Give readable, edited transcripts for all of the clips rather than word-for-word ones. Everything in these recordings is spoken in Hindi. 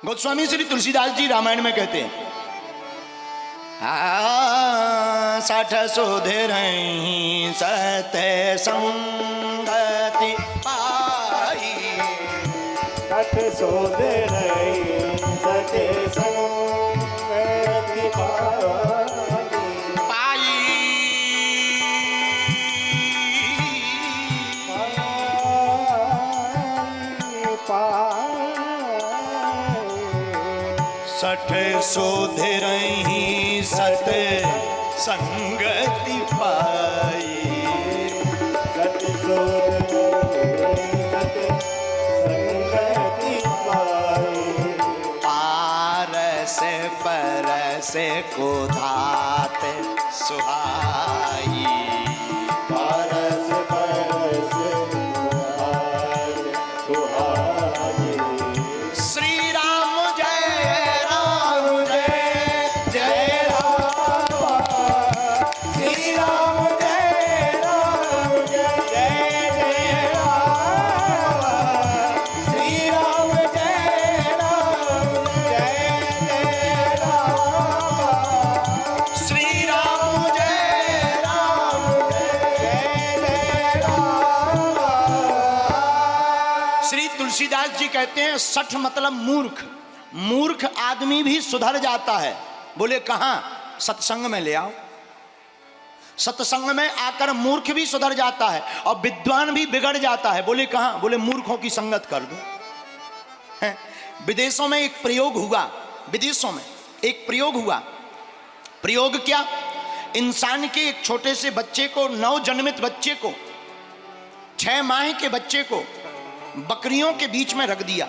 गोस्वामी श्री तुलसीदास जी रामायण में कहते हैं, 60 सुधर सत्य संगति पाई, 60 सुधर सत्य संगति पाई, 60 सुधर सत्य संगति पाई, 60 सत्य संगति पाई, पारस परस को धात सुहाई, पारस परस सुहाई। श्री राम जय राम जय जय राम, श्री राम जय राम जय जय राम, श्री राम जय राम जय जय राम, श्री राम जय राम जय जय राम। श्री तुलसीदास जी कहते हैं 60 मतलब मूर्ख। मूर्ख आदमी भी सुधर जाता है। बोले कहां? सत्संग में ले आओ। सत्संग में आकर मूर्ख भी सुधर जाता है और विद्वान भी बिगड़ जाता है। बोले कहां? बोले मूर्खों की संगत कर दो। हैं? विदेशों में एक प्रयोग हुआ, विदेशों में एक प्रयोग हुआ। प्रयोग क्या? इंसान के एक छोटे से बच्चे को, नवजन्मित बच्चे को, 6 माह के बच्चे को बकरियों के बीच में रख दिया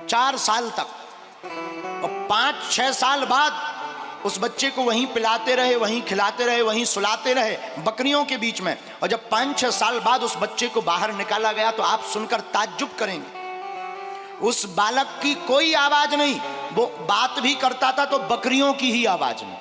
4 साल तक, और 5-6 साल बाद उस बच्चे को वहीं पिलाते रहे, वहीं खिलाते रहे, वहीं सुलाते रहे बकरियों के बीच में। और जब 5-6 साल बाद उस बच्चे को बाहर निकाला गया तो आप सुनकर ताज्जुब करेंगे, उस बालक की कोई आवाज नहीं। वो बात भी करता था तो बकरियों की ही आवाज में।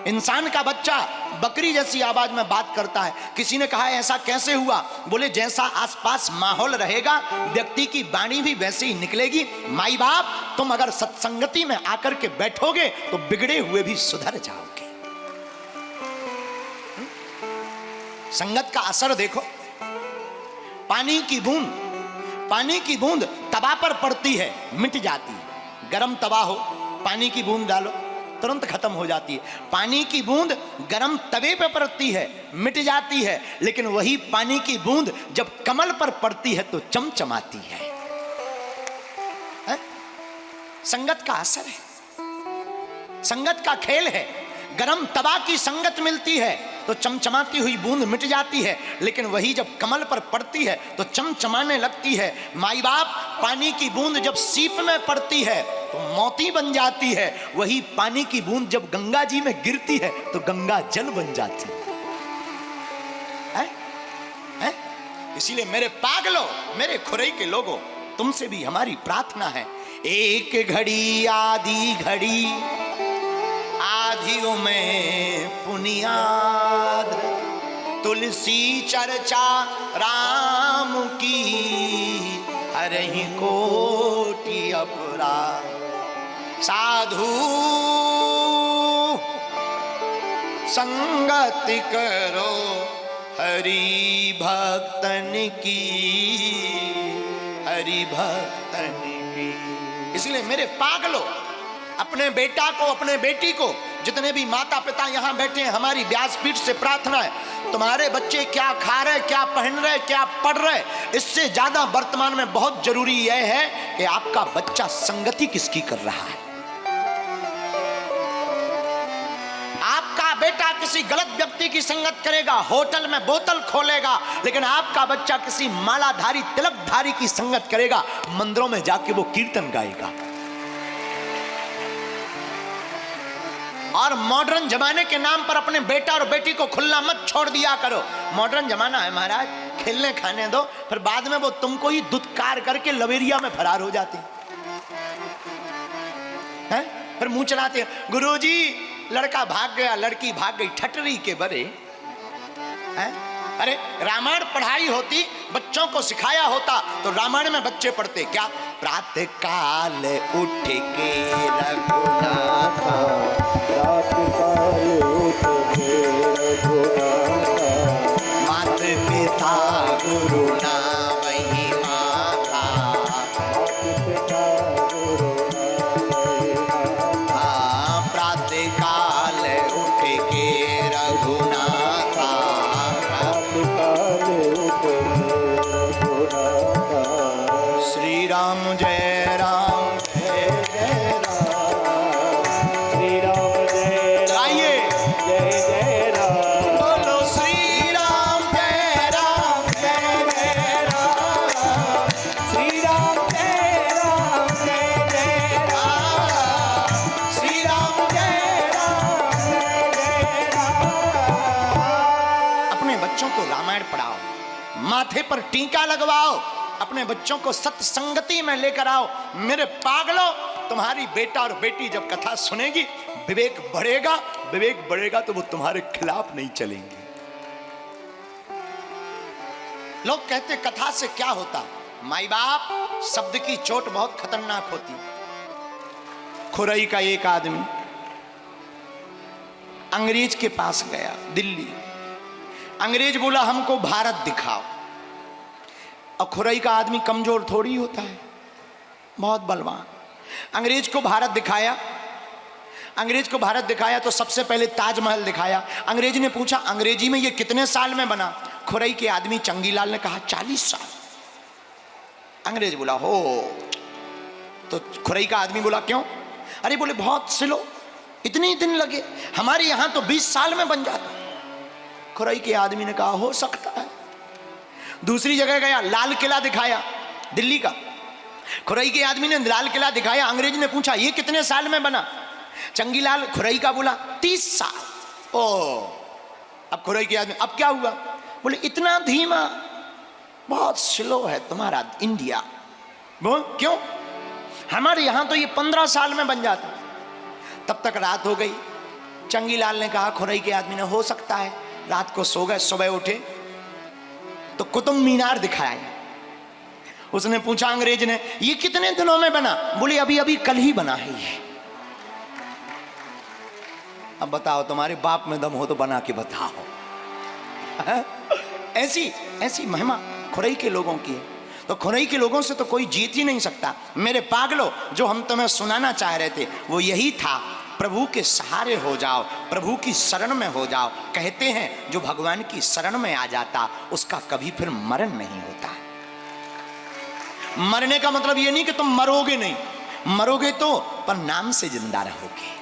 इंसान का बच्चा बकरी जैसी आवाज में बात करता है। किसी ने कहा ऐसा कैसे हुआ? बोले जैसा आसपास माहौल रहेगा व्यक्ति की वाणी भी वैसे ही निकलेगी। माई बाप तुम अगर सत्संगति में आकर के बैठोगे तो बिगड़े हुए भी सुधर जाओगे। संगत का असर देखो। पानी की बूंद तवा पर पड़ती है, मिट जाती है। गरम तवा हो, पानी की बूंद डालो, तुरंत खत्म हो जाती है। पानी की बूंद गरम तवे पर पड़ती है, मिट जाती है, लेकिन वही पानी की बूंद जब कमल पर पड़ती है तो चमचमाती है। संगत का असर है, संगत का खेल है। गरम तवा की संगत मिलती है तो चमचमाती हुई बूंद मिट जाती है, लेकिन वही जब कमल पर पड़ती है तो चमचमाने लगती है। माई बाप पानी की बूंद जब सीप में पड़ती है तो मोती बन जाती है, वही पानी की बूंद जब गंगा जी में गिरती है तो गंगा जल बन जाती है। इसीलिए मेरे पागलों, मेरे खुरई के लोगों, तुमसे भी हमारी प्रार्थना है, एक घड़ी आधी घड़ी आधियों में पुनियाद, तुलसी चर्चा राम की हरहि कोटि अपराध, साधु संगति करो हरि भक्तन की, हरि भक्तन की। इसलिए मेरे पागलों, अपने बेटा को, अपने बेटी को, जितने भी माता पिता यहां बैठे हैं, हमारी व्यासपीठ से प्रार्थना है, तुम्हारे बच्चे क्या खा रहे, क्या पहन रहे, क्या पढ़ रहे, इससे ज्यादा वर्तमान में बहुत जरूरी यह है कि आपका बच्चा संगति किसकी कर रहा है। आपका बेटा किसी गलत व्यक्ति की संगत करेगा, होटल में बोतल खोलेगा, लेकिन आपका बच्चा किसी मालाधारी, तिलकधारी की संगत करेगा, मंदिरों में जाके वो कीर्तन गाएगा। और मॉडर्न जमाने के नाम पर अपने बेटा और बेटी को खुला मत छोड़ दिया करो। मॉडर्न जमाना है महाराज, खेलने खाने दो, फिर बाद में वो तुमको ही दुत्कार करके लवेरिया में फरार हो जाती है। फिर मुंह चलाते हैं, गुरुजी लड़का भाग गया, लड़की भाग गई, ठटरी के बरे। अरे रामायण पढ़ाई होती, बच्चों को सिखाया होता तो रामायण में बच्चे पढ़ते क्या? प्रातः काल उठ के रघुनाथ, रात काल उठ के रघुनाथ, मात पिता गुरु ना वही माता, पिता गुरु हाँ प्रातः काल उठ के रघुनाथा, काल उठ के रघुनाथ। श्री राम जय राम जय जय राम, श्री राम जय राम, आइए जय जय राम, बोलो श्री राम जय राम जय जय राम, श्री राम जय राम, जय जय राम, श्री राम जय राम। जय जय राम। अपने बच्चों को रामायण पढ़ाओ, माथे पर टीका लगवाओ, अपने बच्चों को सत्संगति में लेकर आओ। मेरे पागलों, तुम्हारी बेटा और बेटी जब कथा सुनेगी, विवेक बढ़ेगा, विवेक बढ़ेगा तो वो तुम्हारे खिलाफ नहीं चलेंगे। लोग कहते कथा से क्या होता? माई बाप शब्द की चोट बहुत खतरनाक होती। खुरई का एक आदमी अंग्रेज के पास गया, दिल्ली। अंग्रेज बोला हमको भारत दिखाओ। और खुरई का आदमी कमजोर थोड़ी होता है, बहुत बलवान। अंग्रेज को भारत दिखाया। अंग्रेज को भारत दिखाया तो सबसे पहले ताजमहल दिखाया। अंग्रेज ने पूछा अंग्रेजी में ये कितने साल में बना? खुरई के आदमी चंगीलाल ने कहा 40 साल। अंग्रेज बोला हो। तो खुरई का आदमी बोला क्यों? अरे बोले बहुत स्लो, इतने दिन लगे, हमारे यहां तो 20 साल में बन जाता। खुरई के आदमी ने कहा हो सकता है। दूसरी जगह गया, लाल किला दिखाया दिल्ली का। खुरई के आदमी ने लाल किला दिखाया। अंग्रेज ने पूछा ये कितने साल में बना? चंगीलाल खुरई का बोला 30 साल। ओ अब खुरई के आदमी अब क्या हुआ? बोले इतना धीमा, बहुत स्लो है तुम्हारा इंडिया। बोल क्यों? हमारे यहां तो ये 15 साल में बन जाता। तब तक रात हो गई। चंगीलाल ने कहा खुरई के आदमी ने हो सकता है। रात को सो गए, सुबह उठे तो कुतुब मीनार दिखाया। उसने पूछा अंग्रेज ने ये कितने दिनों में बना? बोले अभी अभी कल ही बना है ये। अब बताओ तुम्हारे बाप में दम हो तो बना के बताओ। ऐसी ऐसी महिमा खुरई के लोगों की है। तो खुरई के लोगों से तो कोई जीत ही नहीं सकता। मेरे पागलों, जो हम तुम्हें सुनाना चाह रहे थे वो यही था, प्रभु के सहारे हो जाओ, प्रभु की शरण में हो जाओ। कहते हैं जो भगवान की शरण में आ जाता उसका कभी फिर मरण नहीं होता। मरने का मतलब ये नहीं कि तुम मरोगे नहीं, मरोगे तो पर नाम से जिंदा रहोगे।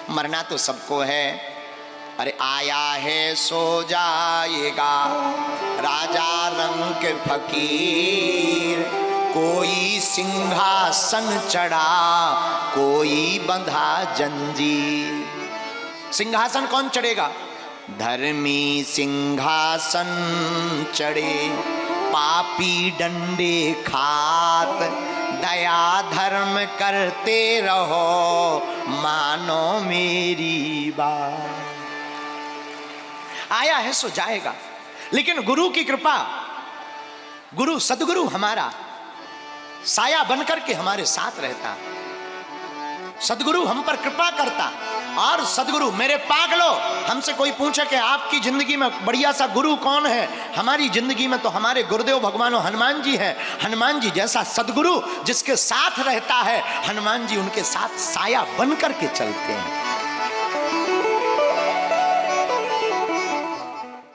मरना तो सबको है। अरे आया है सो जाएगा राजा रंग फकीर, कोई सिंहासन चढ़ा कोई बंधा जंजीर। सिंहासन कौन चढ़ेगा? धर्मी सिंहासन चढ़े, पापी डंडे खात, दया धर्म करते रहो मानो मेरी बात। आया है सो जाएगा, लेकिन गुरु की कृपा, गुरु सदगुरु हमारा साया बनकर के हमारे साथ रहता। सदगुरु हम पर कृपा करता। और सदगुरु, मेरे पागलो, हमसे कोई पूछे कि आपकी जिंदगी में बढ़िया सा गुरु कौन है? हमारी जिंदगी में तो हमारे गुरुदेव भगवान हनुमान जी हैं। हनुमान जी जैसा सदगुरु जिसके साथ रहता है, हनुमान जी उनके साथ साया बन करके चलते हैं।